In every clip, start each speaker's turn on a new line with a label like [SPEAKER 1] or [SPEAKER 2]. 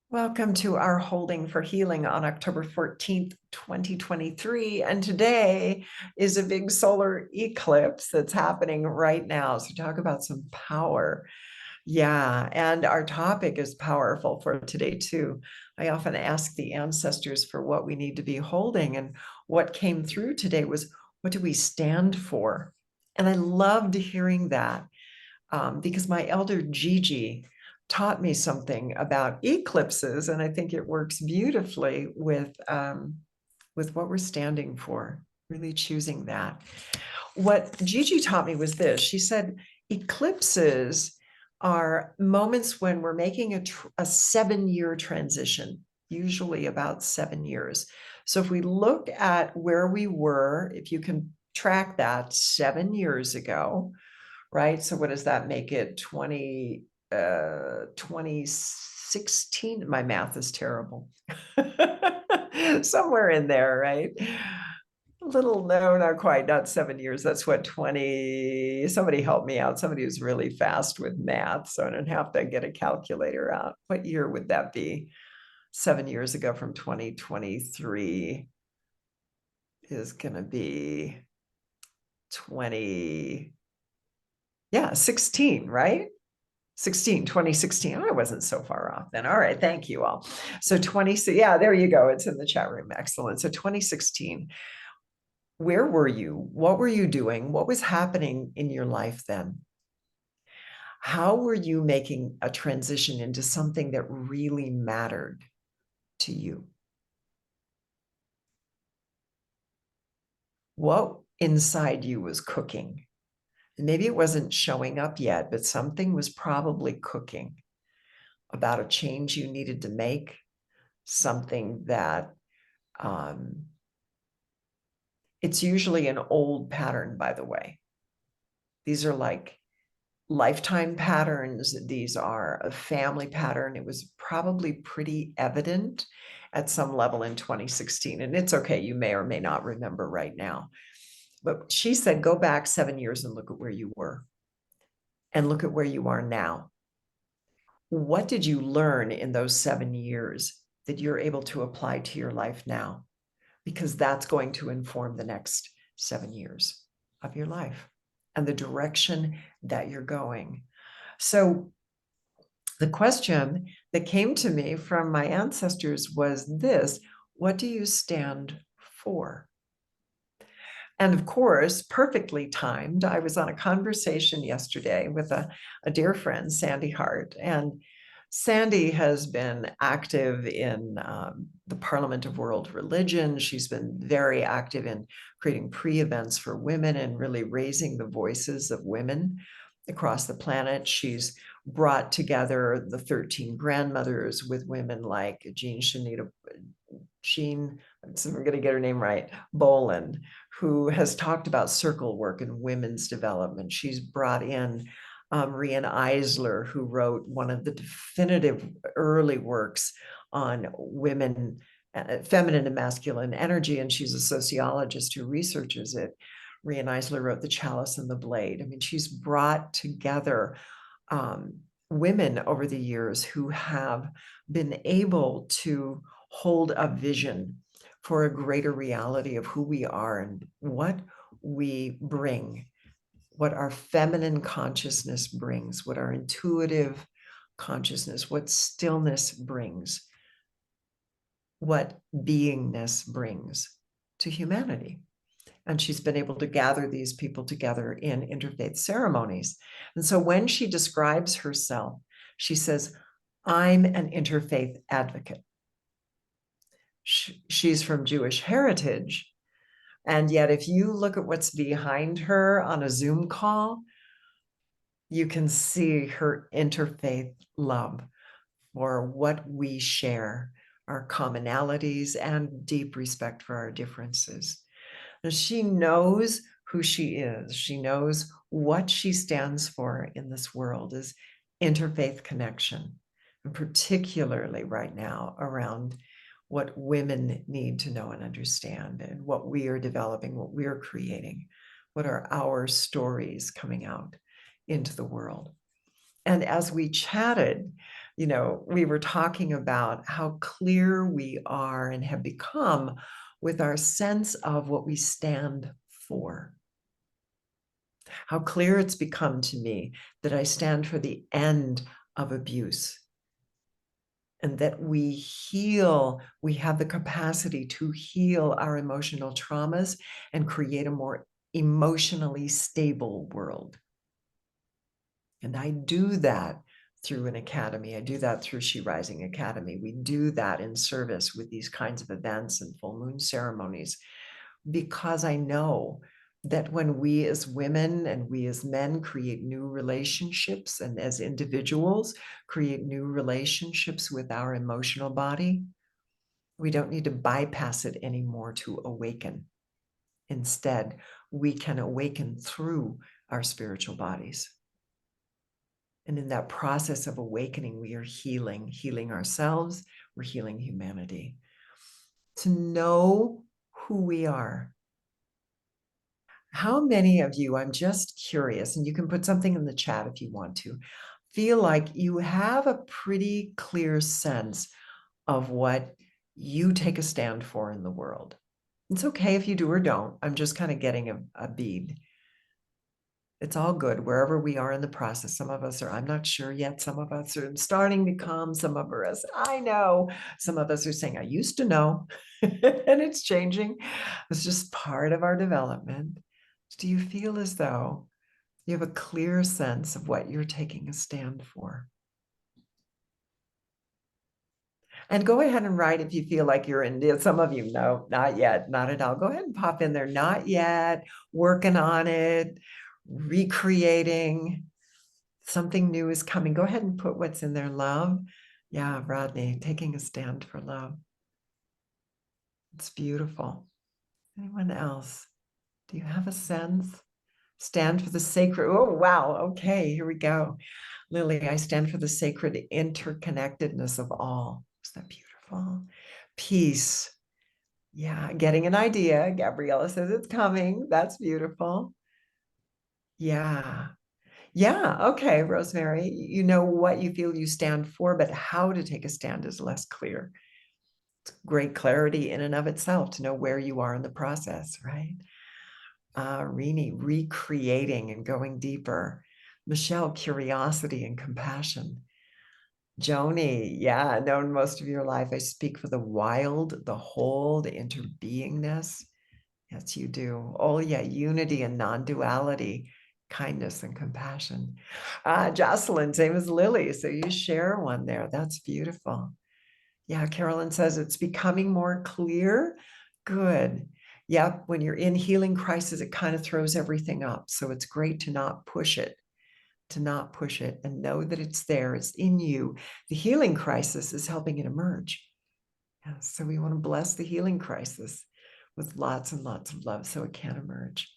[SPEAKER 1] Welcome to our holding for healing on October 14th, 2023. And today is a big solar eclipse that's happening right now. So talk about some power. Yeah, and our topic is powerful for today too. I often ask the ancestors for what we need to be holding, and what came through today was, what do we stand for? And I loved hearing that because my elder Gigi taught me something about eclipses, and I think it works beautifully with what we're standing for, really choosing that. What Gigi taught me was this. She said, eclipses are moments when we're making a 7-year transition, usually about 7 years. So if we look at where we were, if you can track that 7 years ago, right? So what does that make it? 2016? My math is terrible. Somewhere in there, right? Little, no, not quite, not 7 years. That's what, 20, somebody help me out. Somebody who's really fast with math, so I don't have to get a calculator out. What year would that be? 7 years ago from 2023 is gonna be 20, yeah, 16, right? 2016. Oh, I wasn't so far off then. All right, thank you all. So 20, yeah, there you go. It's in the chat room. Excellent. So 2016, where were you? What were you doing? What was happening in your life then? How were you making a transition into something that really mattered to you? What inside you was cooking? Maybe it wasn't showing up yet, but something was probably cooking about a change you needed to make, something that it's usually an old pattern, by the way. These are like lifetime patterns. These are a family pattern. It was probably pretty evident at some level in 2016. And it's okay, you may or may not remember right now. But she said, go back 7 years and look at where you were and look at where you are now. What did you learn in those 7 years that you're able to apply to your life now? Because that's going to inform the next 7 years of your life and the direction that you're going. So the question that came to me from my ancestors was this: what do you stand for? And of course, perfectly timed, I was on a conversation yesterday with a dear friend, Sandy Hart. And Sandy has been active in the Parliament of World Religion. She's been very active in creating pre-events for women and really raising the voices of women across the planet. She's brought together the 13 grandmothers with women like Jean, so I'm going to get her name right, Boland, who has talked about circle work and women's development. She's brought in Rian Eisler, who wrote one of the definitive early works on women, feminine and masculine energy, and she's a sociologist who researches it. Rian Eisler wrote The Chalice and the Blade. I mean, she's brought together women over the years who have been able to hold a vision for a greater reality of who we are and what we bring, what our feminine consciousness brings, what our intuitive consciousness, what stillness brings, what beingness brings to humanity. And she's been able to gather these people together in interfaith ceremonies. And so when she describes herself, she says, I'm an interfaith advocate. She's from Jewish heritage. And yet, if you look at what's behind her on a Zoom call, you can see her interfaith love for what we share, our commonalities, and deep respect for our differences. And she knows who she is. She knows what she stands for in this world is interfaith connection, and particularly right now around what women need to know and understand, and what we are developing, what we're creating, what are our stories coming out into the world. And as we chatted, we were talking about how clear we are and have become with our sense of what we stand for. How clear it's become to me that I stand for the end of abuse, and that we have the capacity to heal our emotional traumas and create a more emotionally stable world. And I do that through an academy. I do that through She Rising Academy. We do that in service with these kinds of events and full moon ceremonies, because I know that when we as women and we as men create new relationships, and as individuals create new relationships with our emotional body, we don't need to bypass it anymore to awaken. Instead, we can awaken through our spiritual bodies. And in that process of awakening, we are healing ourselves, we're healing humanity. To know who we are. How many of you, I'm just curious, and you can put something in the chat if you want to, feel like you have a pretty clear sense of what you take a stand for in the world? It's okay if you do or don't. I'm just kind of getting a bead. It's all good wherever we are in the process. Some of us are, I'm not sure yet. Some of us are starting to come. Some of us, I know. Some of us are saying, I used to know, and it's changing. It's just part of our development. Do you feel as though you have a clear sense of what you're taking a stand for? And go ahead and write if you feel like you're in. Some of you, no, not yet, not at all. Go ahead and pop in there, not yet, working on it, recreating. Something new is coming. Go ahead and put what's in there. Love. Yeah, Rodney, taking a stand for love. It's beautiful. Anyone else? Do you have a sense? Stand for the sacred. Oh, wow. Okay, here we go. Lily, I stand for the sacred interconnectedness of all. Is that beautiful? Peace. Yeah, getting an idea. Gabriella says it's coming. That's beautiful. Yeah. Yeah. Okay, Rosemary, you know what you feel you stand for, but how to take a stand is less clear. It's great clarity in and of itself to know where you are in the process, right? Rini, recreating and going deeper. Michelle, curiosity and compassion. Joni, yeah, known most of your life. I speak for the wild, the whole, the interbeingness. Yes, you do. Oh, yeah, unity and non-duality, kindness and compassion. Jocelyn, same as Lily. So you share one there. That's beautiful. Yeah, Carolyn says it's becoming more clear. Good. Yep, when you're in healing crisis, it kind of throws everything up. So it's great to not push it, and know that it's there, it's in you. The healing crisis is helping it emerge. Yeah, so we want to bless the healing crisis with lots and lots of love so it can emerge.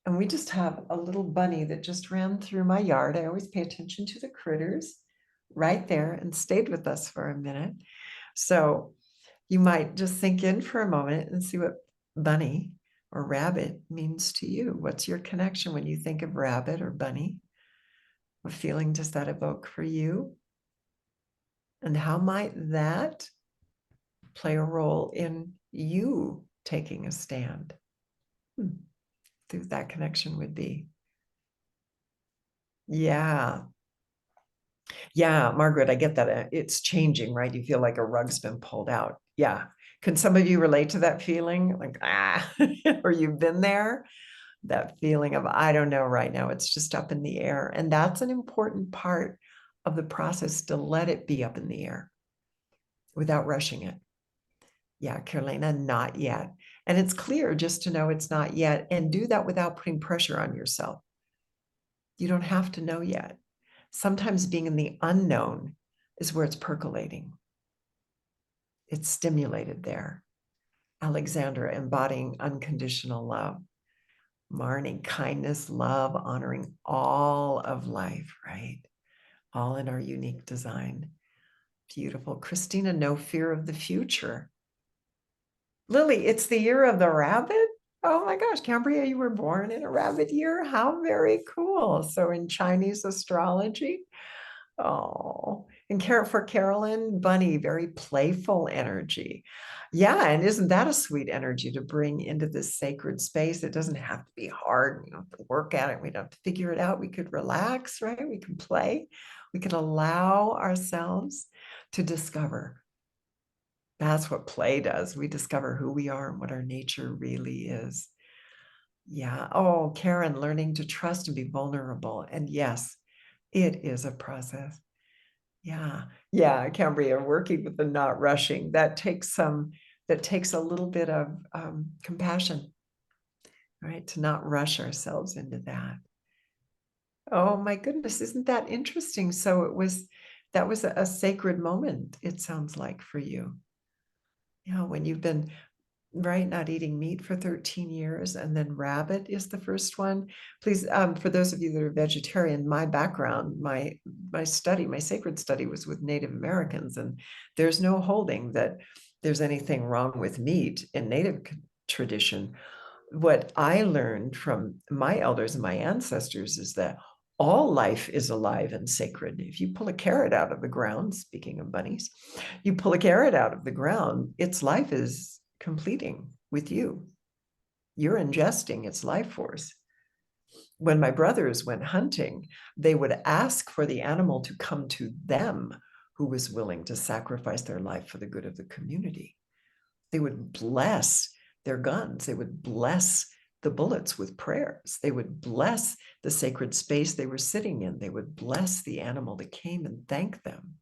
[SPEAKER 1] And we just have a little bunny that just ran through my yard. I always pay attention to the critters right there and stayed with us for a minute. So you might just think in for a moment and see what bunny or rabbit means to you. What's your connection when you think of rabbit or bunny? What feeling does that evoke for you? And how might that play a role in you taking a stand? That connection would be. Yeah. Yeah, Margaret, I get that. It's changing, right? You feel like a rug's been pulled out. Yeah. Can some of you relate to that feeling? Like, or you've been there? That feeling of, I don't know right now. It's just up in the air. And that's an important part of the process, to let it be up in the air without rushing it. Yeah, Carolina, not yet. And it's clear just to know it's not yet, and do that without putting pressure on yourself. You don't have to know yet. Sometimes being in the unknown is where it's percolating. It's stimulated there. Alexandra, embodying unconditional love. Marnie, kindness, love, honoring all of life, right? All in our unique design. Beautiful. Christina, no fear of the future. Lily, it's the year of the rabbit? Oh my gosh, Cambria, you were born in a rabbit year? How very cool. So in Chinese astrology, Oh, and for Carolyn, bunny, very playful energy. Yeah, and isn't that a sweet energy to bring into this sacred space? It doesn't have to be hard. We don't have to work at it. We don't have to figure it out. We could relax, right? We can play. We can allow ourselves to discover. That's what play does. We discover who we are and what our nature really is. Yeah. Oh, Karen, learning to trust and be vulnerable. And yes, it is a process. Yeah. Yeah, Cambria, working with the not rushing, that takes a little bit of compassion, right? To not rush ourselves into that. Oh my goodness, isn't that interesting? So that was a sacred moment, it sounds like, for you. Yeah, when you've been right, not eating meat for 13 years, and then rabbit is the first one. Please, for those of you that are vegetarian, my background, my study, my sacred study was with Native Americans, and there's no holding that there's anything wrong with meat in Native tradition. What I learned from my elders and my ancestors is that all life is alive and sacred. If you pull a carrot out of the ground, speaking of bunnies, you pull a carrot out of the ground, its life is completing with you. You're ingesting its life force. When my brothers went hunting, they would ask for the animal to come to them who was willing to sacrifice their life for the good of the community. They would bless their guns. They would bless the bullets with prayers. They would bless the sacred space they were sitting in. They would bless the animal that came and thank them.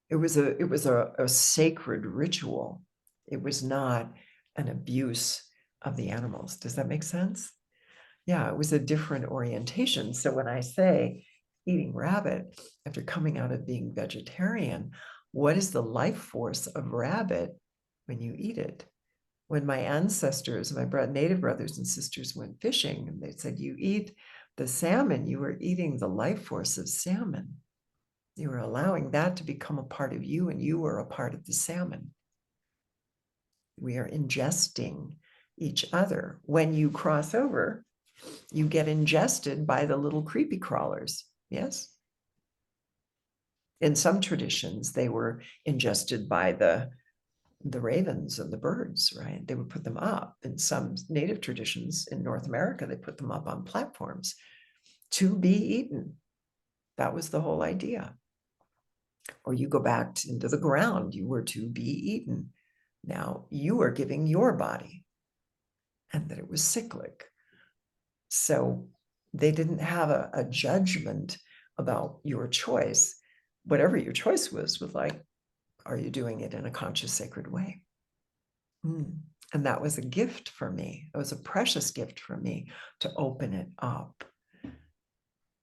[SPEAKER 1] It was a sacred ritual. It was not an abuse of the animals. Does that make sense? Yeah, it was a different orientation. So when I say eating rabbit after coming out of being vegetarian, what is the life force of rabbit when you eat it? When my ancestors, my native brothers and sisters went fishing, and they said, you eat the salmon, you are eating the life force of salmon. You are allowing that to become a part of you, and you are a part of the salmon. We are ingesting each other. When you cross over, you get ingested by the little creepy crawlers. Yes. In some traditions, they were ingested by the ravens and the birds, right? They would put them up. In some native traditions in North America, they put them up on platforms to be eaten. That was the whole idea. Or you go back into the ground, you were to be eaten. Now you are giving your body, and that it was cyclic. So they didn't have a judgment about your choice. Whatever your choice was like, are you doing it in a conscious, sacred way? And that was a gift for me. It was a precious gift for me to open it up.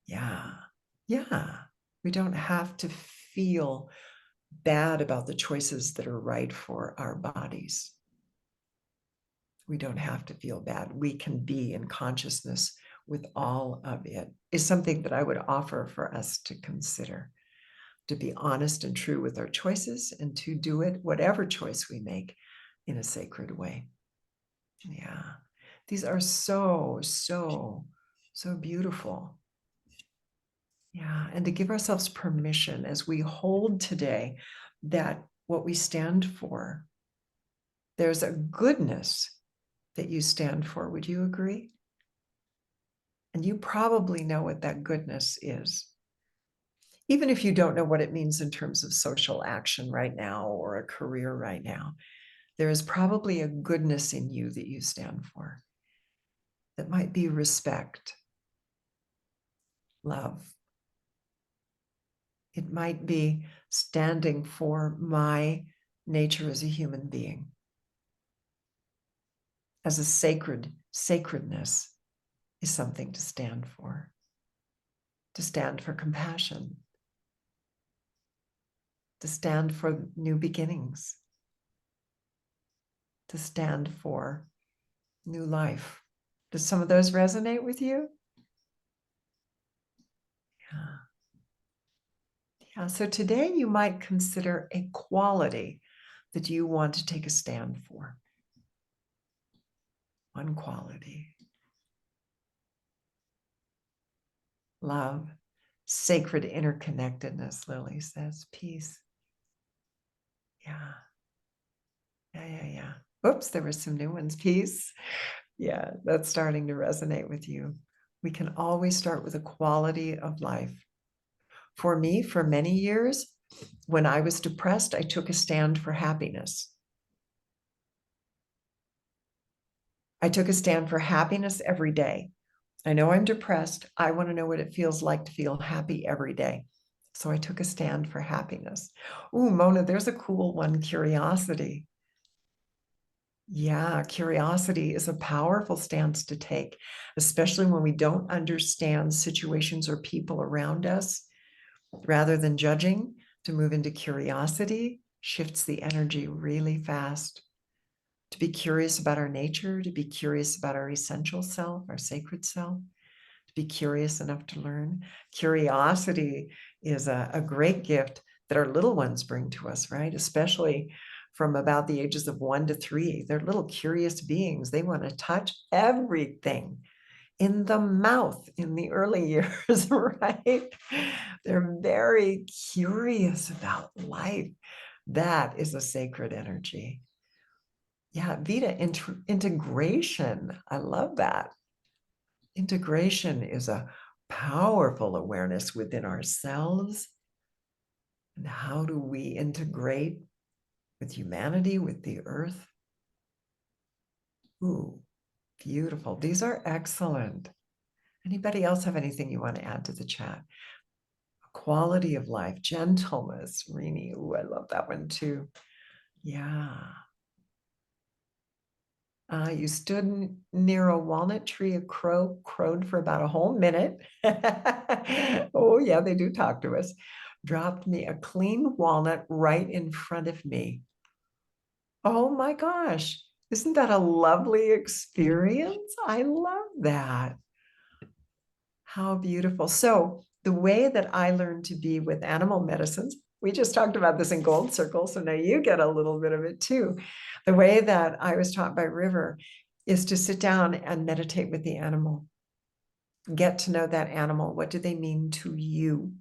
[SPEAKER 1] Yeah. Yeah. We don't have to feel bad about the choices that are right for our bodies. We don't have to feel bad. We can be in consciousness with all of it, is something that I would offer for us to consider, to be honest and true with our choices, and to do it, whatever choice we make, in a sacred way. Yeah. These are so, so, so beautiful. Yeah. And to give ourselves permission as we hold today that what we stand for, there's a goodness that you stand for. Would you agree? And you probably know what that goodness is. Even if you don't know what it means in terms of social action right now or a career right now, there is probably a goodness in you that you stand for. That might be respect, love. It might be standing for my nature as a human being, as a sacredness is something to stand for compassion, to stand for new beginnings, to stand for new life. Does some of those resonate with you? Yeah. Yeah. So today you might consider a quality that you want to take a stand for. One quality. Love. Sacred interconnectedness, Lily says. Peace. Yeah. Yeah. Oops, there were some new ones. Peace. Yeah, that's starting to resonate with you. We can always start with a quality of life. For me, for many years, when I was depressed, I took a stand for happiness. I took a stand for happiness every day. I know I'm depressed. I want to know what it feels like to feel happy every day. So I took a stand for happiness. Ooh, Mona, there's a cool one, curiosity. Yeah, curiosity is a powerful stance to take, especially when we don't understand situations or people around us. Rather than judging, to move into curiosity shifts the energy really fast. To be curious about our nature, to be curious about our essential self, our sacred self, to be curious enough to learn. Curiosity is a great gift that our little ones bring to us, right? Especially from about the ages of 1 to 3. They're little curious beings. They want to touch everything in the mouth in the early years, right? They're very curious about life. That is a sacred energy. Yeah, Vita, integration. I love that. Integration is a powerful awareness within ourselves. And how do we integrate with humanity, with the earth? Ooh, beautiful. These are excellent. Anybody else have anything you want to add to the chat? Quality of life, gentleness, Rini. Ooh, I love that one too. Yeah. You stood near a walnut tree, a crow crowed for about a whole minute. Oh, yeah, they do talk to us. Dropped me a clean walnut right in front of me. Oh my gosh. Isn't that a lovely experience? I love that. How beautiful. So the way that I learned to be with animal medicines, we just talked about this in Gold Circle, so now you get a little bit of it too. The way that I was taught by River is to sit down and meditate with the animal. Get to know that animal. What do they mean to you?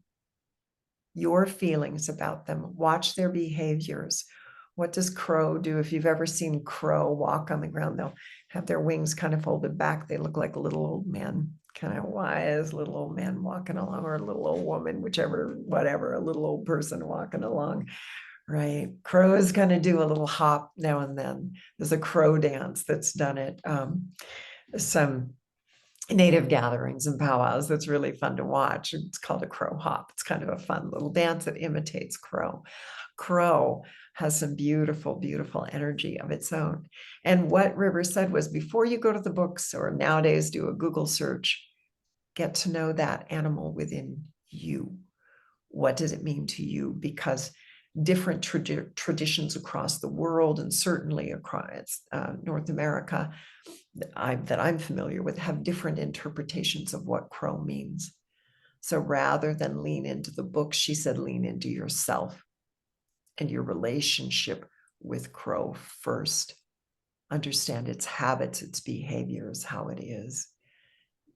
[SPEAKER 1] Your feelings about them. Watch their behaviors. What does crow do? If you've ever seen crow walk on the ground, they'll have their wings kind of folded back. They look like little old men, kind of wise little old men walking along, or a little old woman, whichever, whatever, a little old person walking along, right? Crows kind of do a little hop now and then. There's a crow dance that's done at some native gatherings and powwows that's really fun to watch. It's called a crow hop. It's kind of a fun little dance that imitates crow. Crow has some beautiful, beautiful energy of its own. And what River said was, before you go to the books or nowadays do a Google search, get to know that animal within you. What does it mean to you? Because different traditions across the world, and certainly across North America, that I'm familiar with, have different interpretations of what crow means. So rather than lean into the book, she said, lean into yourself and your relationship with crow first. Understand its habits, its behaviors, how it is.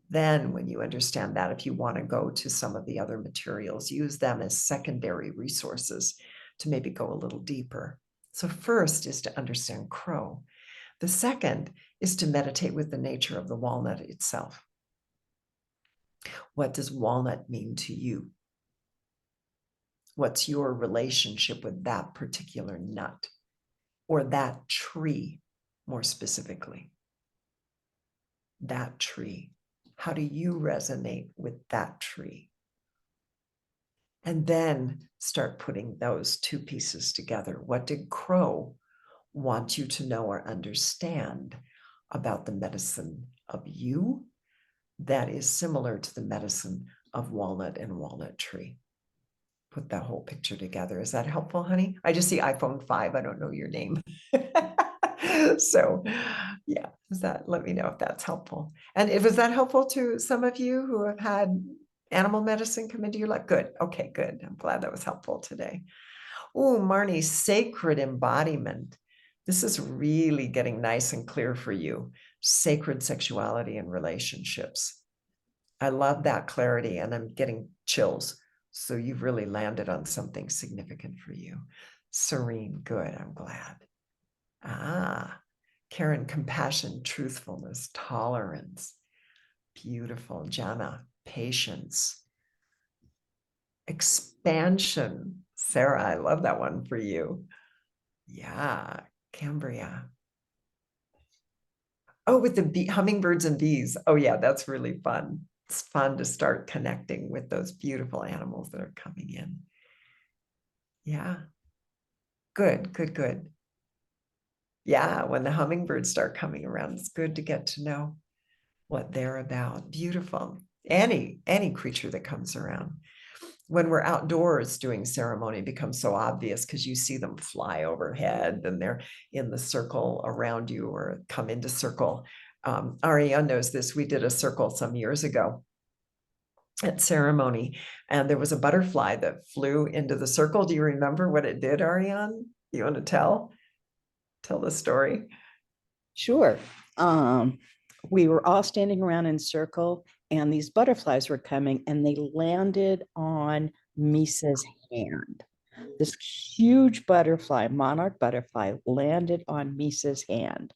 [SPEAKER 1] Then when you understand that, if you want to go to some of the other materials, use them as secondary resources to maybe go a little deeper. So first is to understand crow. The second is to meditate with the nature of the walnut itself. What does walnut mean to you? What's your relationship with that particular nut or that tree, more specifically? That tree. How do you resonate with that tree? And then start putting those two pieces together. What did crow want you to know or understand about the medicine of you that is similar to the medicine of walnut and walnut tree? Put that whole picture together. Is that helpful, honey? I just see iPhone 5. I don't know your name. So yeah, let me know if that's helpful. And was that helpful to some of you who have had animal medicine come into your life? Good. Okay, good. I'm glad that was helpful today. Oh, Marnie, sacred embodiment. This is really getting nice and clear for you. Sacred sexuality and relationships. I love that clarity, and I'm getting chills. So you've really landed on something significant for you. Serene, good, I'm glad. Ah, Karen, compassion, truthfulness, tolerance. Beautiful. Jana, patience, expansion. Sarah, I love that one for you. Yeah, Cambria. Oh, with the hummingbirds and bees. Oh, yeah, that's really fun. It's fun to start connecting with those beautiful animals that are coming in. Yeah, good, good, good. Yeah, when the hummingbirds start coming around, it's good to get to know what they're about. Beautiful. Any creature that comes around. When we're outdoors doing ceremony, becomes so obvious because you see them fly overhead and they're in the circle around you or come into circle. Ariane knows this. We did a circle some years ago at ceremony, and there was a butterfly that flew into the circle. Do you remember what it did, Ariane? You want to tell the story?
[SPEAKER 2] Sure. We were all standing around in circle, and these butterflies were coming, and they landed on Misa's hand. This huge butterfly, monarch butterfly, landed on Misa's hand,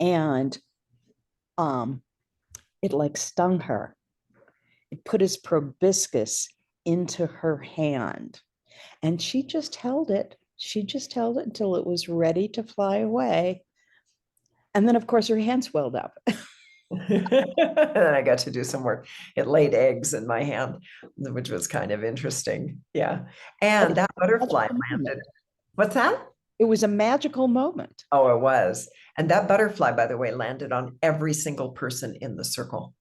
[SPEAKER 2] and um, it like stung her. It put his proboscis into her hand, and she just held it. She just held it until it was ready to fly away. And then, of course, her hand swelled up.
[SPEAKER 1] And I got to do some work. It laid eggs in my hand, which was kind of interesting. Yeah. And that butterfly landed. What's that?
[SPEAKER 2] It was a magical moment.
[SPEAKER 1] Oh, it was. And that butterfly, by the way, landed on every single person in the circle.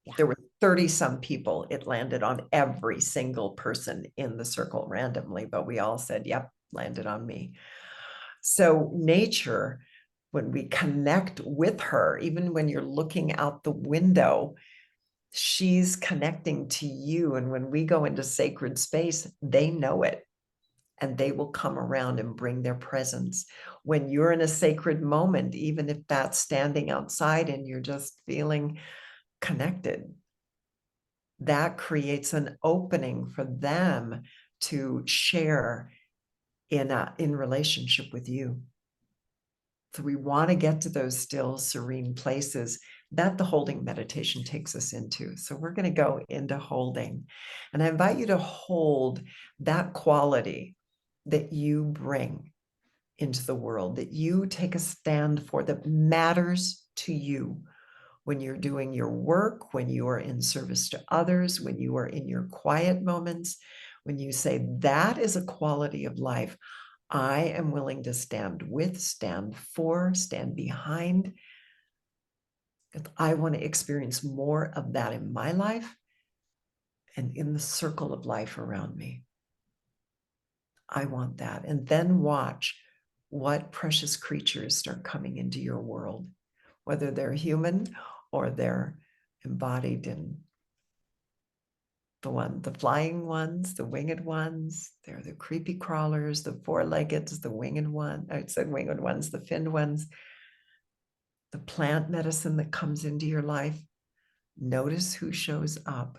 [SPEAKER 2] Yeah.
[SPEAKER 1] There were 30 some people. It landed on every single person in the circle randomly, but we all said, yep, landed on me. So nature, when we connect with her, even when you're looking out the window, she's connecting to you. And when we go into sacred space, they know it and they will come around and bring their presence. When you're in a sacred moment, even if that's standing outside and you're just feeling connected, that creates an opening for them to share in relationship with you. So we want to get to those still, serene places that the holding meditation takes us into. So we're going to go into holding. And I invite you to hold that quality that you bring into the world, that you take a stand for, that matters to you when you're doing your work, when you are in service to others, when you are in your quiet moments, when you say, that is a quality of life I am willing to stand with, stand for, stand behind. If I want to experience more of that in my life and in the circle of life around me. I want that. And then watch what precious creatures start coming into your world, whether they're human or they're embodied in the flying ones, the winged ones. They're the creepy crawlers, the four-legged, the winged one. I said winged ones, the finned ones. The plant medicine that comes into your life. Notice who shows up,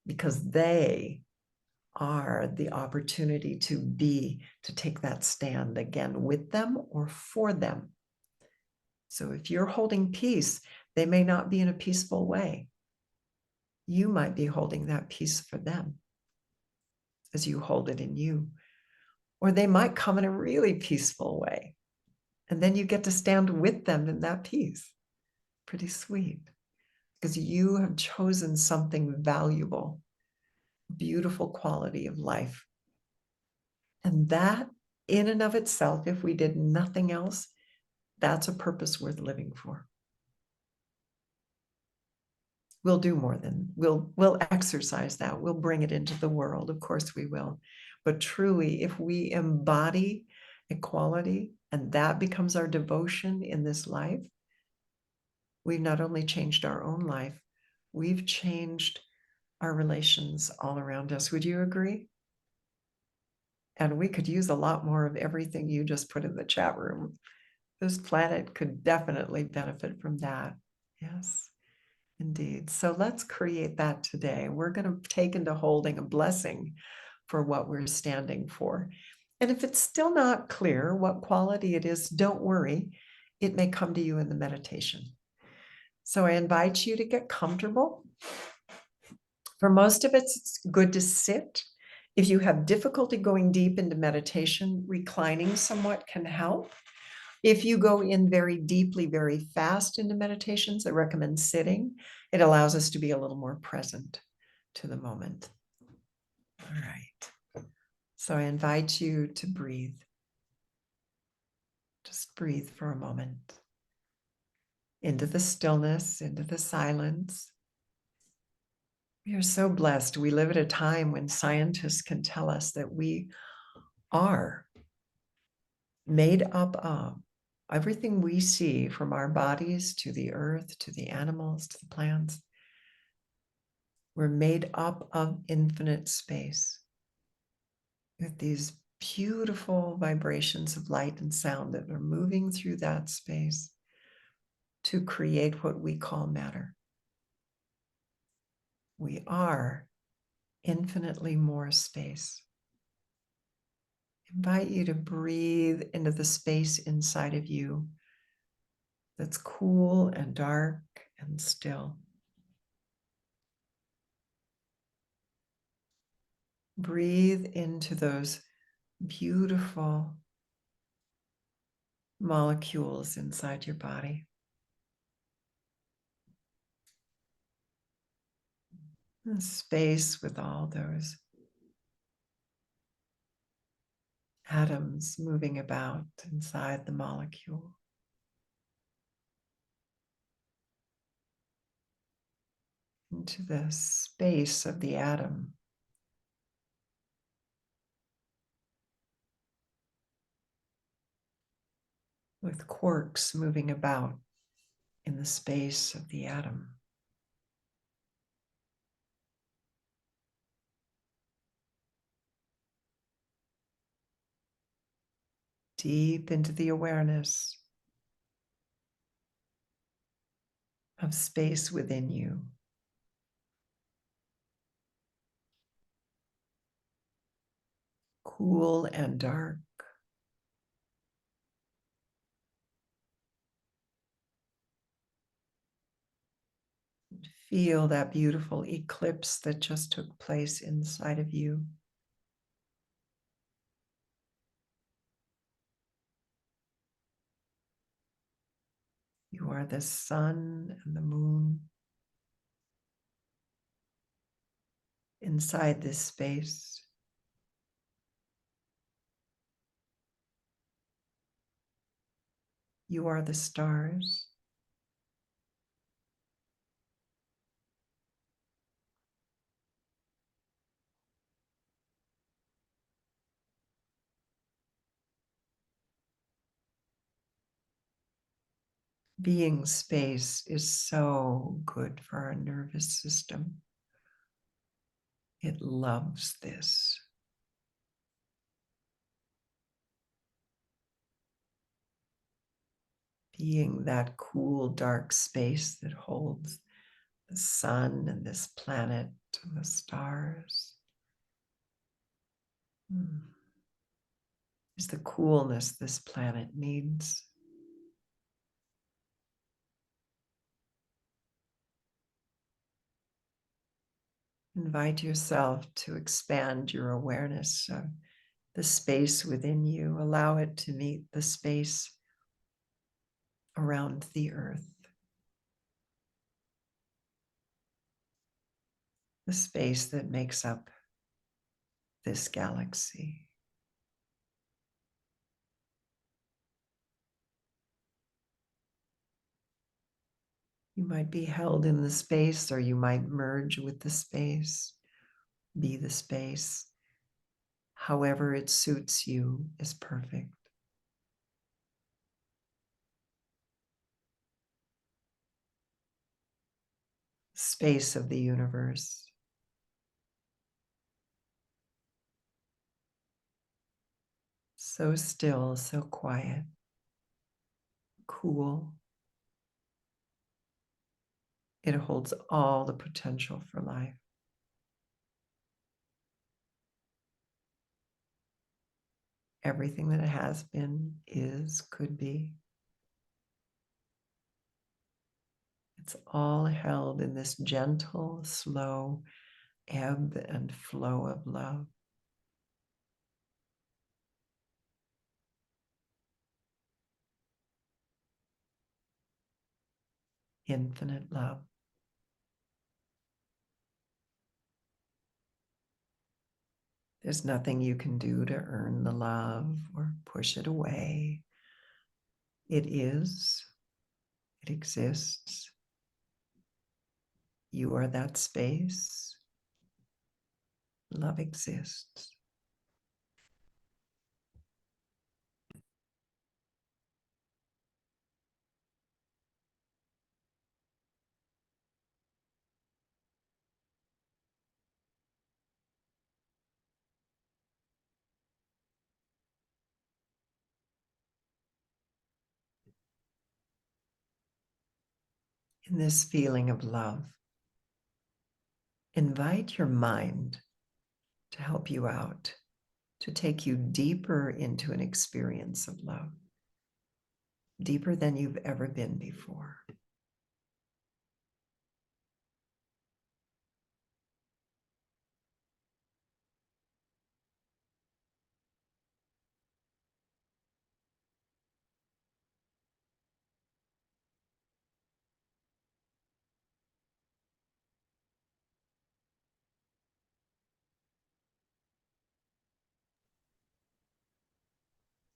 [SPEAKER 1] because they are the opportunity to take that stand again with them or for them. So if you're holding peace, they may not be in a peaceful way. You might be holding that peace for them as you hold it in you. Or they might come in a really peaceful way. And then you get to stand with them in that peace. Pretty sweet. Because you have chosen something valuable, beautiful quality of life. And that in and of itself, if we did nothing else, that's a purpose worth living for. We'll do more than we'll exercise that. We'll bring it into the world. Of course we will. But truly, if we embody equality and that becomes our devotion in this life, we've not only changed our own life, we've changed our relations all around us. Would you agree? And we could use a lot more of everything you just put in the chat room. This planet could definitely benefit from that. Yes. Indeed. So let's create that today. We're going to take into holding a blessing for what we're standing for. And if it's still not clear what quality it is, don't worry. It may come to you in the meditation. So I invite you to get comfortable. For most of it, it's good to sit. If you have difficulty going deep into meditation, reclining somewhat can help. If you go in very deeply, very fast into meditations, I recommend sitting. It allows us to be a little more present to the moment. All right. So I invite you to breathe. Just breathe for a moment into the stillness, into the silence. We are so blessed. We live at a time when scientists can tell us that we are made up of everything we see, from our bodies to the earth, to the animals, to the plants. We're made up of infinite space with these beautiful vibrations of light and sound that are moving through that space to create what we call matter. We are infinitely more space. I invite you to breathe into the space inside of you that's cool and dark and still. Breathe into those beautiful molecules inside your body. A space with all those atoms moving about inside the molecule. Into the space of the atom. With quarks moving about in the space of the atom. Deep into the awareness of space within you. Cool and dark. Feel that beautiful eclipse that just took place inside of you. You are the sun and the moon inside this space. You are the stars. Being space is so good for our nervous system. It loves this. Being that cool, dark space that holds the sun and this planet and the stars. Is the coolness this planet needs. Invite yourself to expand your awareness of the space within you. Allow it to meet the space around the earth. The space that makes up this galaxy. You might be held in the space, or you might merge with the space, be the space. However it suits you is perfect. Space of the universe. So still, so quiet, cool. It holds all the potential for life. Everything that it has been, is, could be. It's all held in this gentle, slow ebb and flow of love. Infinite love. There's nothing you can do to earn the love or push it away. It is, it exists. You are that space. Love exists. In this feeling of love, invite your mind to help you out, to take you deeper into an experience of love, deeper than you've ever been before.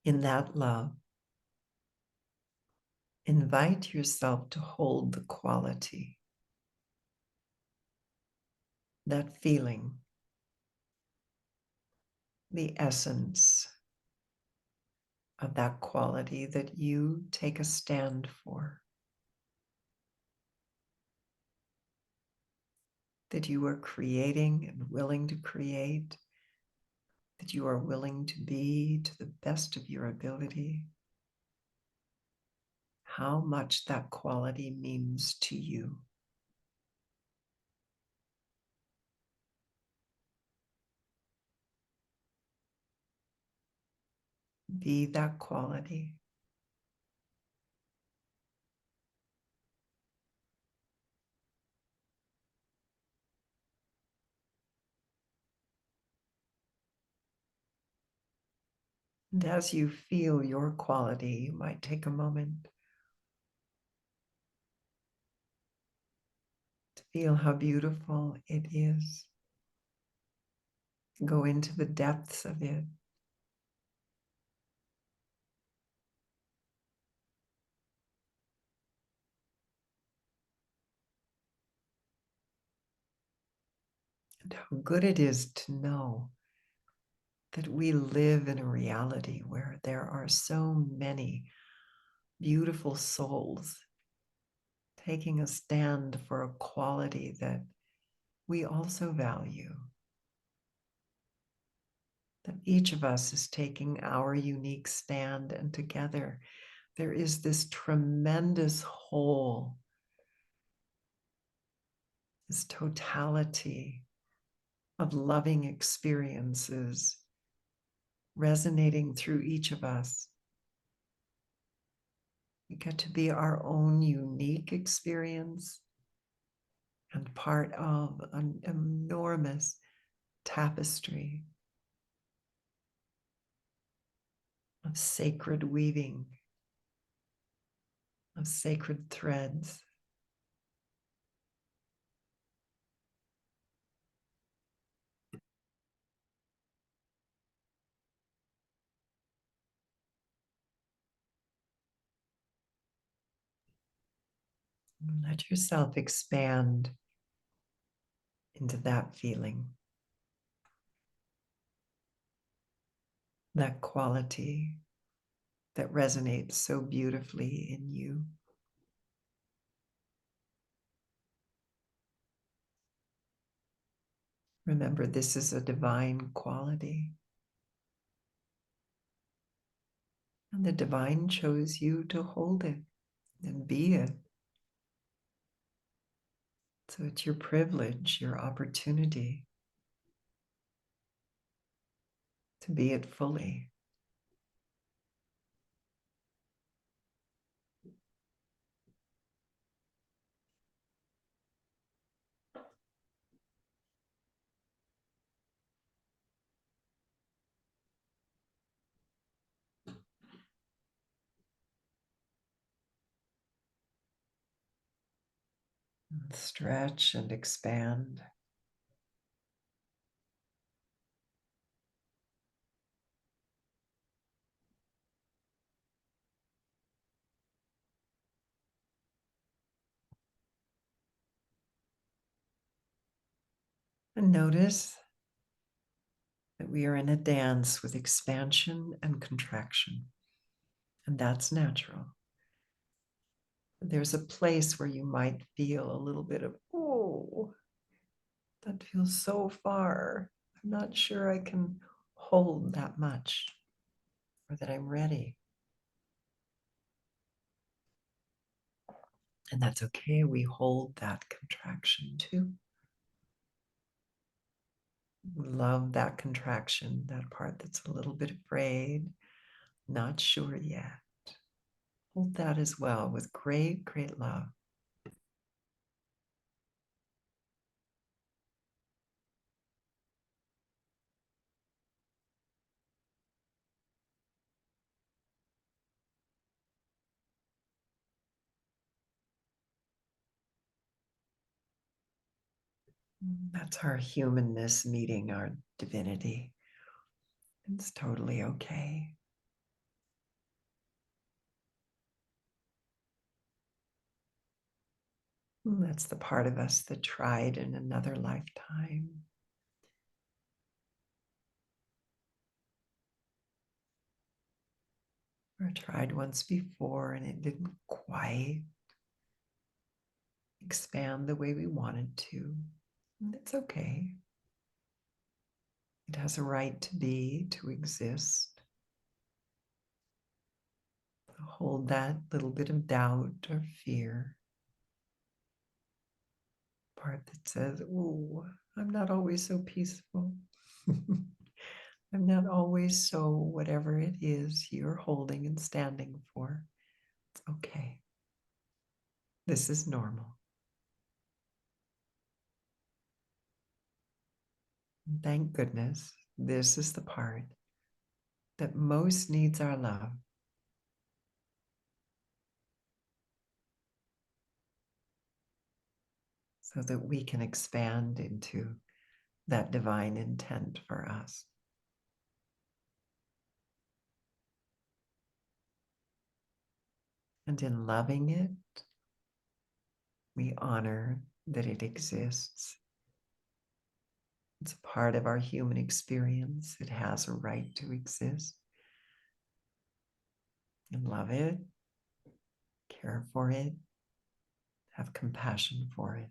[SPEAKER 1] In that love, invite yourself to hold the quality, that feeling, the essence of that quality that you take a stand for, that you are creating and willing to create, that you are willing to be to the best of your ability. How much that quality means to you. Be that quality. And as you feel your quality, you might take a moment to feel how beautiful it is. Go into the depths of it. And how good it is to know that we live in a reality where there are so many beautiful souls taking a stand for a quality that we also value. That each of us is taking our unique stand, and together there is this tremendous whole, this totality of loving experiences resonating through each of us. We get to be our own unique experience and part of an enormous tapestry of sacred weaving, of sacred threads. Let yourself expand into that feeling, that quality that resonates so beautifully in you. Remember, this is a divine quality. And the divine chose you to hold it and be it. So it's your privilege, your opportunity to be it fully. Stretch and expand. And notice that we are in a dance with expansion and contraction. And that's natural. There's a place where you might feel a little bit of, oh, that feels so far. I'm not sure I can hold that much or that I'm ready. And that's okay. We hold that contraction too. Love that contraction, that part that's a little bit afraid, not sure yet. Hold that as well with great, great love. That's our humanness meeting our divinity. It's totally okay. That's the part of us that tried in another lifetime. Or tried once before and it didn't quite expand the way we wanted to. And it's okay. It has a right to be, to exist. Hold that little bit of doubt or fear. Part that says, oh, I'm not always so peaceful. I'm not always so whatever it is you're holding and standing for. It's okay. This is normal. And thank goodness, this is the part that most needs our love. So that we can expand into that divine intent for us. And in loving it, we honor that it exists. It's a part of our human experience. It has a right to exist. And love it, care for it, have compassion for it.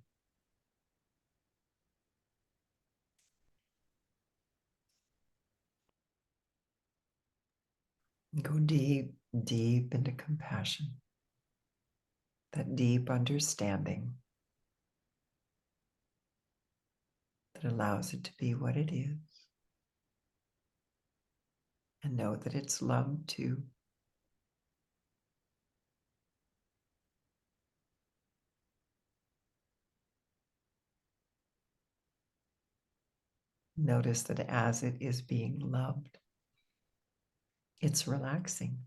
[SPEAKER 1] Go deep, deep into compassion, that deep understanding that allows it to be what it is. And know that it's loved too. Notice that as it is being loved, it's relaxing.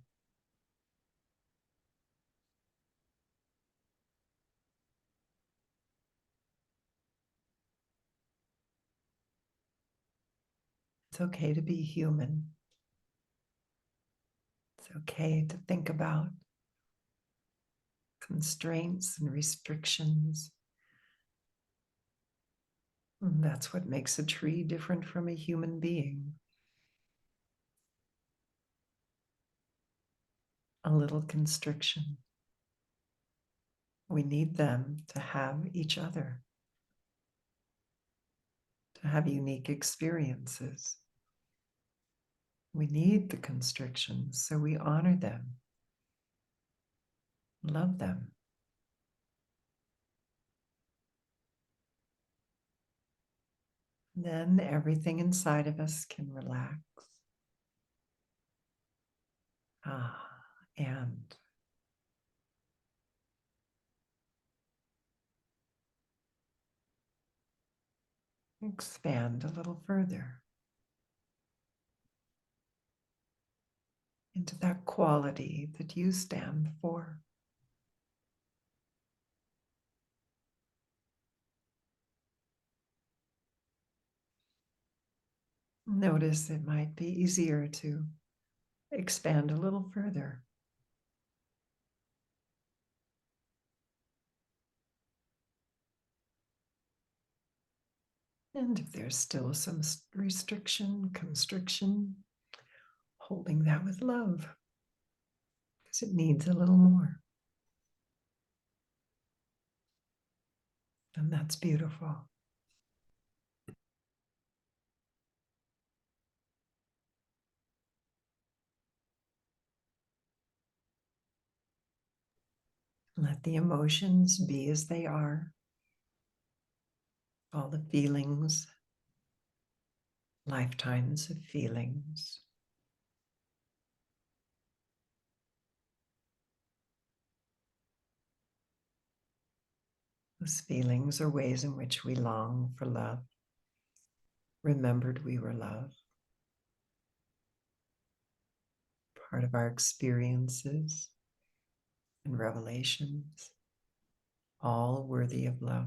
[SPEAKER 1] It's okay to be human. It's okay to think about constraints and restrictions. And that's what makes a tree different from a human being. A little constriction. We need them to have each other, to have unique experiences. We need the constrictions, so we honor them, love them. Then everything inside of us can relax. And expand a little further into that quality that you stand for. Notice it might be easier to expand a little further. And if there's still some restriction, constriction, holding that with love, because it needs a little more. And that's beautiful. Let the emotions be as they are. All the feelings, lifetimes of feelings. Those feelings are ways in which we long for love, remembered we were loved, part of our experiences and revelations, all worthy of love.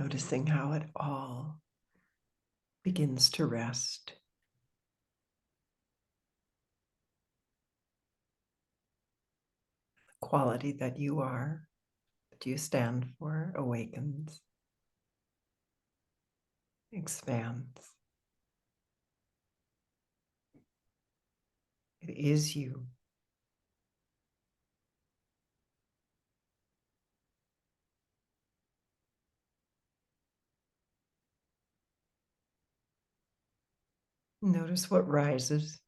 [SPEAKER 1] Noticing how it all begins to rest. The quality that you are, that you stand for, awakens, expands. It is you. Notice what rises.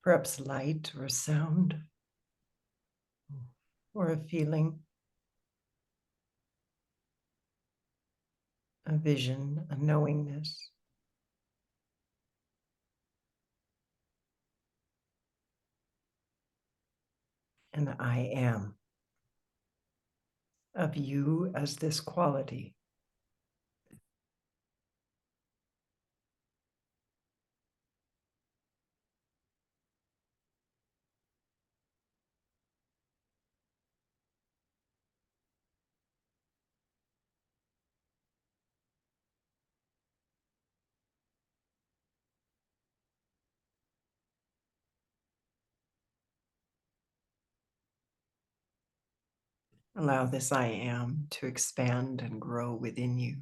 [SPEAKER 1] Perhaps light or sound, or a feeling, a vision, a knowingness. And I am of you as this quality. Allow this I am to expand and grow within you.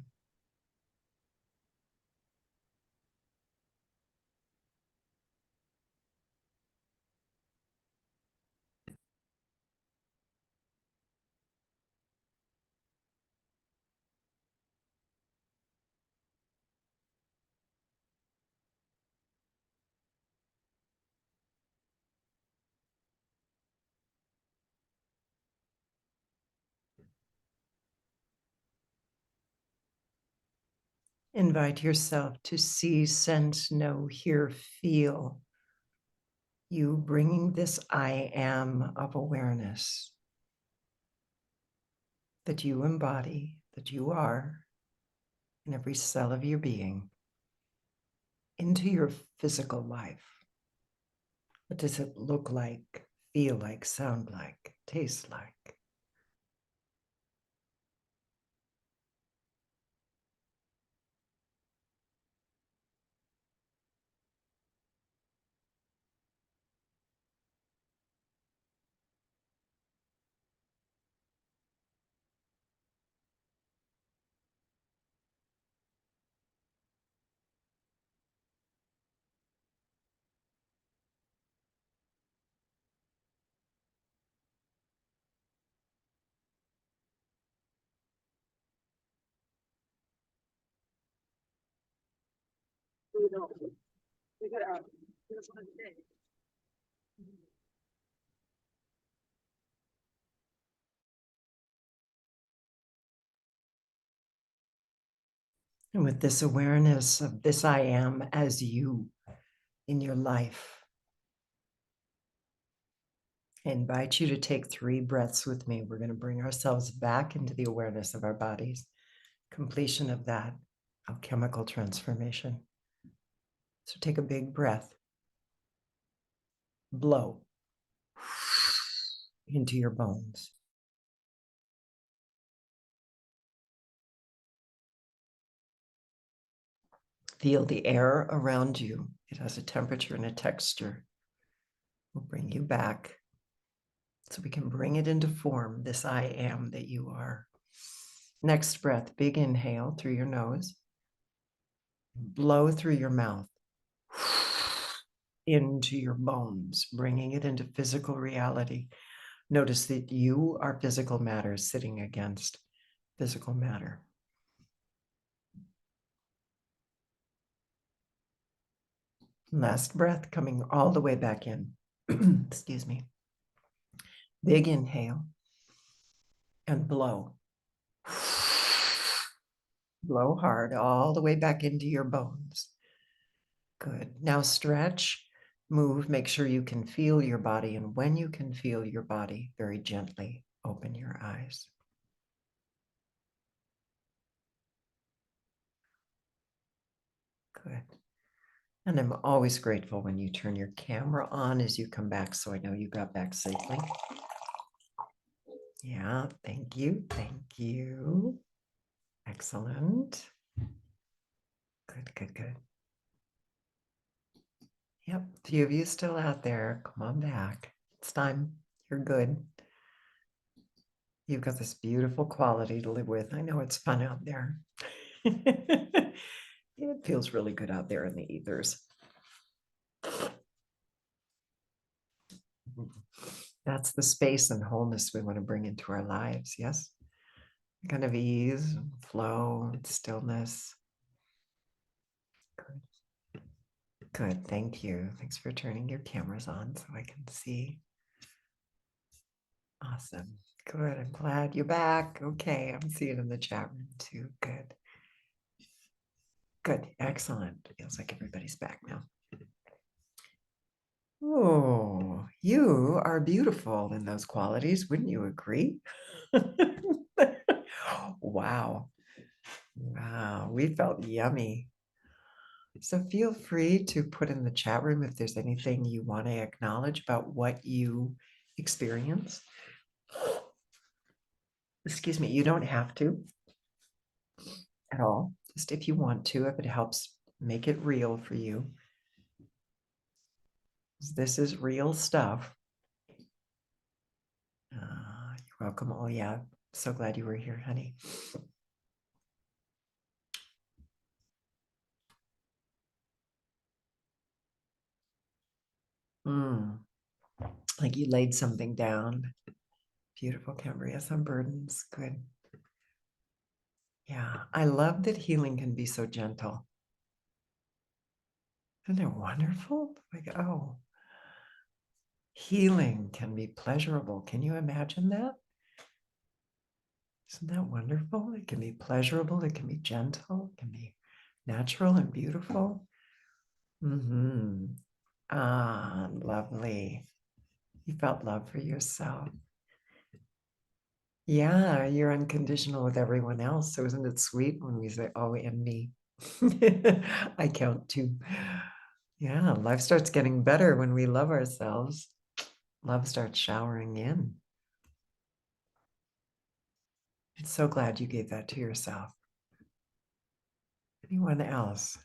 [SPEAKER 1] Invite yourself to see, sense, know, hear, feel you bringing this I am of awareness that you embody, that you are in every cell of your being into your physical life. What does it look like, feel like, sound like, taste like? And with this awareness of this I am as you in your life, I invite you to take 3 breaths with me. We're going to bring ourselves back into the awareness of our bodies, completion of that alchemical transformation. So take a big breath, blow into your bones. Feel the air around you. It has a temperature and a texture. We'll bring you back so we can bring it into form, this I am that you are. Next breath, big inhale through your nose, blow through your mouth into your bones, bringing it into physical reality. Notice that you are physical matter sitting against physical matter. Last breath coming all the way back in. Excuse me. Big inhale and blow. Blow hard all the way back into your bones. Good. Now stretch, move, make sure you can feel your body. And when you can feel your body, very gently open your eyes. Good. And I'm always grateful when you turn your camera on as you come back, so I know you got back safely. Yeah, thank you. Thank you. Excellent. Good, good, good. Yep, a few of you still out there. Come on back. It's time. You're good. You've got this beautiful quality to live with. I know it's fun out there. It feels really good out there in the ethers. That's the space and wholeness we want to bring into our lives. Yes. Kind of ease, and flow, and stillness. Good. Good. Thank you. Thanks for turning your cameras on so I can see. Awesome. Good. I'm glad you're back. Okay. I'm seeing it in the chat room too. Good. Good. Excellent. Feels like everybody's back now. Oh, you are beautiful in those qualities. Wouldn't you agree? Wow. Wow. We felt yummy. So feel free to put in the chat room if there's anything you want to acknowledge about what you experience. Excuse me, you don't have to at all. Just if you want to, if it helps make it real for you. This is real stuff. You're welcome. Oh, yeah. So glad you were here, honey. Like you laid something down. Beautiful, Cambria. Some burdens. Good. Yeah. I love that healing can be so gentle. Isn't it wonderful? Like, oh, healing can be pleasurable. Can you imagine that? Isn't that wonderful? It can be pleasurable. It can be gentle. It can be natural and beautiful. Ah, lovely. You felt love for yourself. Yeah, you're unconditional with everyone else. So isn't it sweet when we say, oh, and me? I count too. Yeah, life starts getting better when we love ourselves. Love starts showering in. I'm so glad you gave that to yourself. Anyone else?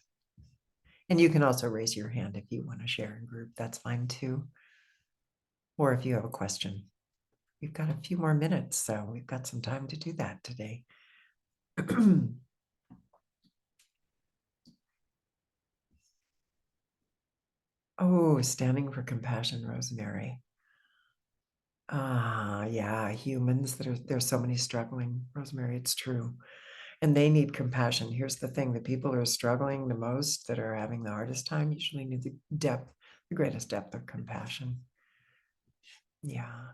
[SPEAKER 1] And you can also raise your hand if you want to share in group. That's fine too. Or if you have a question. We've got a few more minutes, so we've got some time to do that today. Oh, standing for compassion, Rosemary. Ah, yeah, humans that are there's so many struggling, Rosemary, it's true. And they need compassion. Here's the thing, the people who are struggling the most, that are having the hardest time, usually need the greatest depth of compassion. Yeah.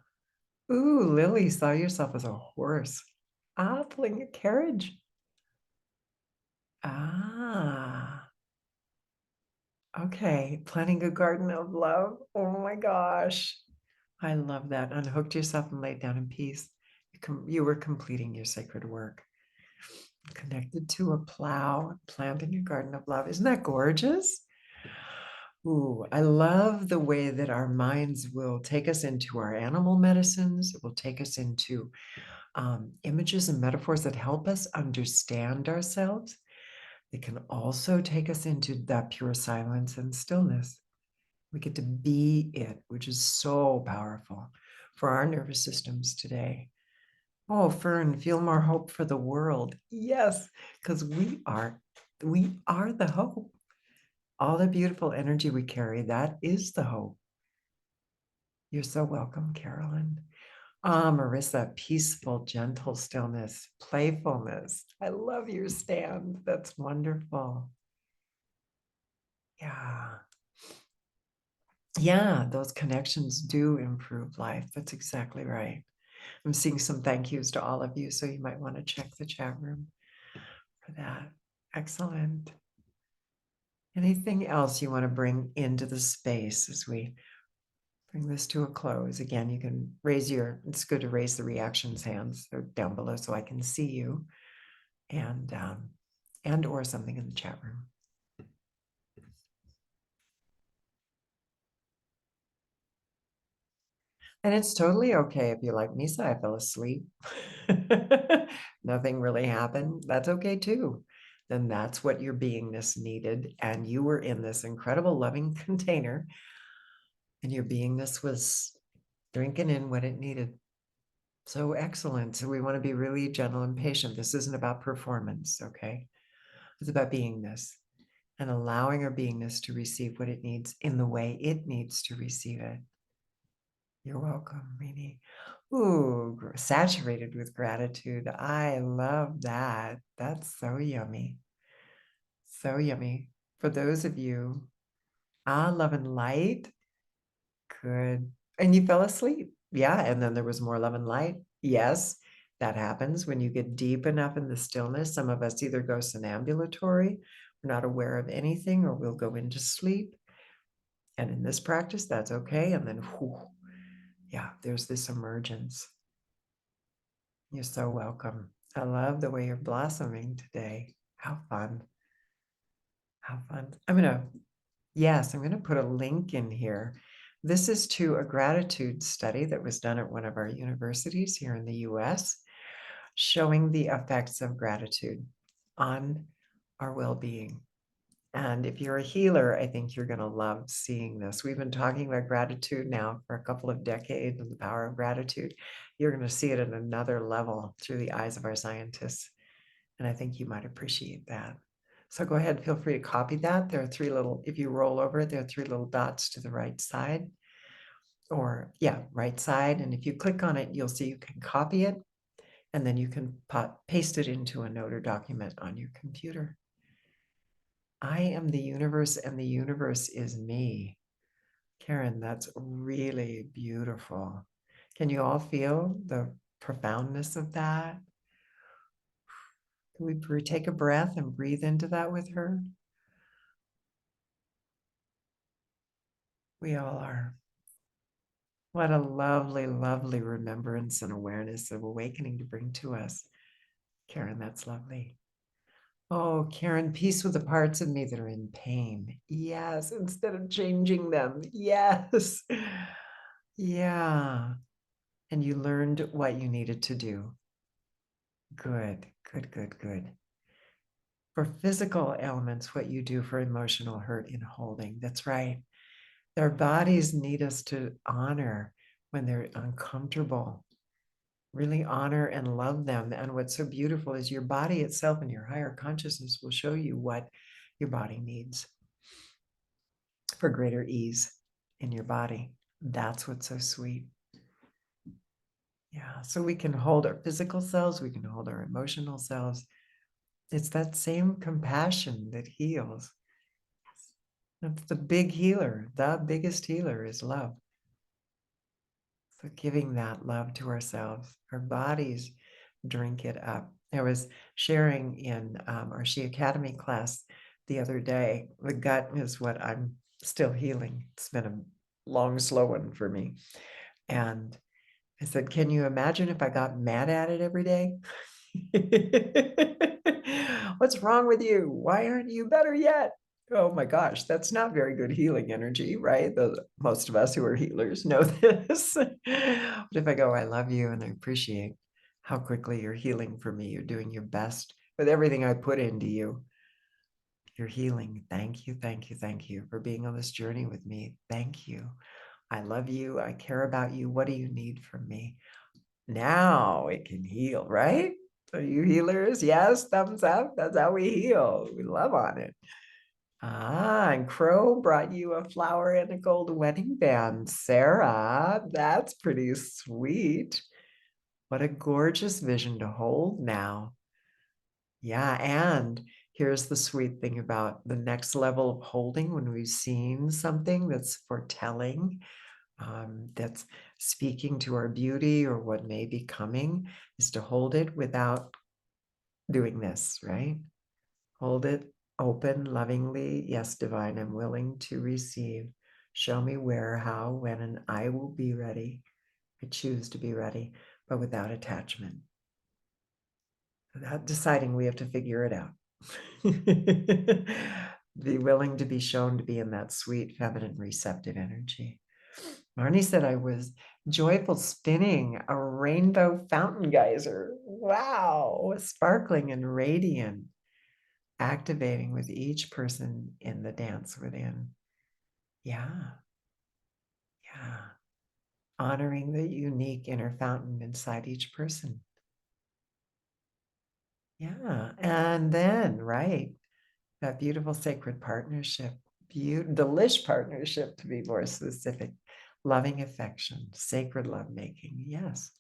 [SPEAKER 1] Ooh, Lily, saw yourself as a horse. Ah, pulling a carriage. Ah, okay. Planting a garden of love. Oh my gosh. I love that. Unhooked yourself and laid down in peace. You were completing your sacred work. Connected to a plow, planting a garden of love. Isn't that gorgeous? Ooh, I love the way that our minds will take us into our animal medicines. It will take us into images and metaphors that help us understand ourselves. It can also take us into that pure silence and stillness. We get to be it, which is so powerful for our nervous systems today. Oh, Fern, feel more hope for the world. Yes, because we are the hope. All the beautiful energy we carry, that is the hope. You're so welcome, Carolyn. Marissa, peaceful, gentle stillness, playfulness. I love your stand. That's wonderful. Yeah. Yeah, those connections do improve life. That's exactly right. I'm seeing some thank yous to all of you, so you might want to check the chat room for that. Excellent. Anything else you want to bring into the space as we bring this to a close? Again, you can it's good to raise the reactions hands. They're down below so I can see you, and or something in the chat room. And it's totally okay if you're like, Misa, I fell asleep. Nothing really happened. That's okay too. Then that's what your beingness needed. And you were in this incredible loving container, and your beingness was drinking in what it needed. So excellent. So we want to be really gentle and patient. This isn't about performance, okay? It's about beingness and allowing our beingness to receive what it needs in the way it needs to receive it. You're welcome, Rini. Ooh, saturated with gratitude. I love that. That's so yummy. So yummy. For those of you, love and light. Good. And you fell asleep. Yeah. And then there was more love and light. Yes, that happens when you get deep enough in the stillness. Some of us either go somnambulatory, we're not aware of anything, or we'll go into sleep. And in this practice, that's okay. And then, whew, yeah, there's this emergence. You're so welcome. I love the way you're blossoming today. How fun. How fun. I'm going to put a link in here. This is to a gratitude study that was done at one of our universities here in the US, showing the effects of gratitude on our well-being. And if you're a healer, I think you're going to love seeing this. We've been talking about gratitude now for a couple of decades and the power of gratitude. You're going to see it at another level through the eyes of our scientists. And I think you might appreciate that. So go ahead, feel free to copy that. There are three little, if you roll over it, there are three little dots to the right side, or yeah, right side. And if you click on it, you'll see you can copy it, and then you can paste it into a note or document on your computer. I am the universe and the universe is me. Karen, that's really beautiful. Can you all feel the profoundness of that? Can we take a breath and breathe into that with her? We all are. What a lovely, lovely remembrance and awareness of awakening to bring to us. Karen, that's lovely. Oh, Karen, peace with the parts of me that are in pain. Yes, instead of changing them. Yes. Yeah. And you learned what you needed to do. Good, good, good, good. For physical ailments, what you do for emotional hurt in holding. That's right. Their bodies need us to honor when they're uncomfortable. Really honor and love them. And what's so beautiful is your body itself and your higher consciousness will show you what your body needs for greater ease in your body. That's what's so sweet. Yeah. So we can hold our physical selves, we can hold our emotional selves, It's that same compassion that heals. That's the big healer. The biggest healer is love. So giving that love to ourselves, our bodies drink it up. I was sharing in our She Academy class the other day. The gut is what I'm still healing. It's been a long, slow one for me. And I said, can you imagine if I got mad at it every day? What's wrong with you? Why aren't you better yet? Oh my gosh, that's not very good healing energy, right? Most of us who are healers know this. But if I go, I love you and I appreciate how quickly you're healing for me, you're doing your best with everything I put into you. You're healing. Thank you, thank you, thank you for being on this journey with me. Thank you. I love you. I care about you. What do you need from me? Now it can heal, right? So you healers, yes, thumbs up. That's how we heal. We love on it. Ah, and Crow brought you a flower and a gold wedding band. Sarah, that's pretty sweet. What a gorgeous vision to hold now. Yeah, and here's the sweet thing about the next level of holding when we've seen something that's foretelling, that's speaking to our beauty or what may be coming, is to hold it without doing this, right? Hold it open, lovingly. Yes, divine, I'm willing to receive. Show me where, how, when, and I will be ready. I choose to be ready, but without attachment. Without deciding we have to figure it out. Be willing to be shown to be in that sweet, feminine, receptive energy. Marnie said I was joyful spinning a rainbow fountain geyser. Wow, sparkling and radiant, activating with each person in the dance within. Yeah, yeah. Honoring the unique inner fountain inside each person. Yeah, and then, right, that beautiful sacred partnership, delish partnership to be more specific, loving affection, sacred lovemaking. Yes.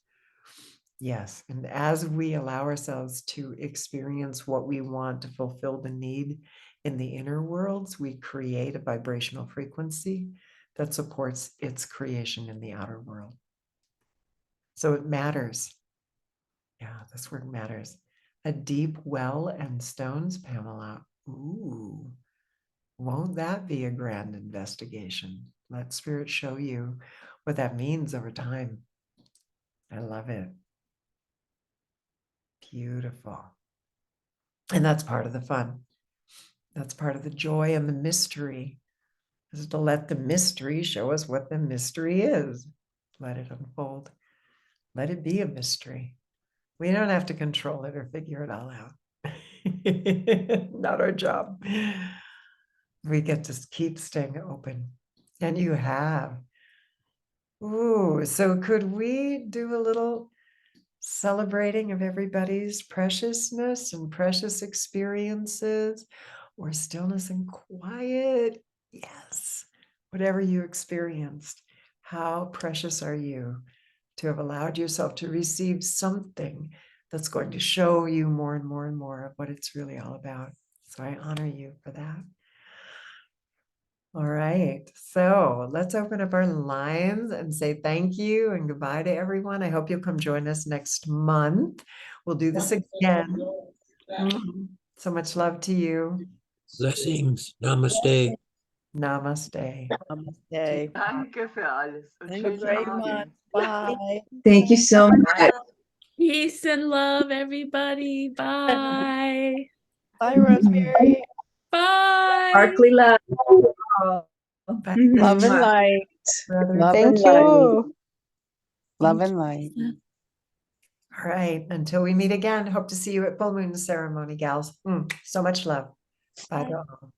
[SPEAKER 1] Yes. And as we allow ourselves to experience what we want to fulfill the need in the inner worlds, we create a vibrational frequency that supports its creation in the outer world. So it matters. Yeah, this work matters. A deep well and stones, Pamela. Ooh, won't that be a grand investigation? Let spirit show you what that means over time. I love it. Beautiful. And that's part of the fun. That's part of the joy and the mystery, is to let the mystery show us what the mystery is. Let it unfold. Let it be a mystery. We don't have to control it or figure it all out. Not our job. We get to keep staying open. And you have. Ooh, so could we do a little celebrating of everybody's preciousness and precious experiences, or stillness and quiet? Yes, whatever you experienced, how precious are you to have allowed yourself to receive something that's going to show you more and more and more of what it's really all about. So I honor you for that. All right, so let's open up our lines and say thank you and goodbye to everyone. I hope you'll come join us next month. We'll do this again. So much love to you.
[SPEAKER 3] Blessings. Namaste.
[SPEAKER 1] Namaste.
[SPEAKER 2] Namaste.
[SPEAKER 4] Danke für alles und
[SPEAKER 2] Have a
[SPEAKER 4] schönen
[SPEAKER 2] great
[SPEAKER 4] Abend.
[SPEAKER 2] month. Bye.
[SPEAKER 5] Thank you so much.
[SPEAKER 6] Peace and love, everybody. Bye.
[SPEAKER 2] Bye, Rosemary.
[SPEAKER 6] Bye.
[SPEAKER 5] Sparkly love.
[SPEAKER 1] Bye,
[SPEAKER 7] Love and light.
[SPEAKER 1] brother.
[SPEAKER 7] Love
[SPEAKER 5] Thank
[SPEAKER 7] and light.
[SPEAKER 5] you.
[SPEAKER 7] Love and light.
[SPEAKER 1] All right, until we meet again, hope to see you at full moon ceremony, gals. So much love. Bye to all.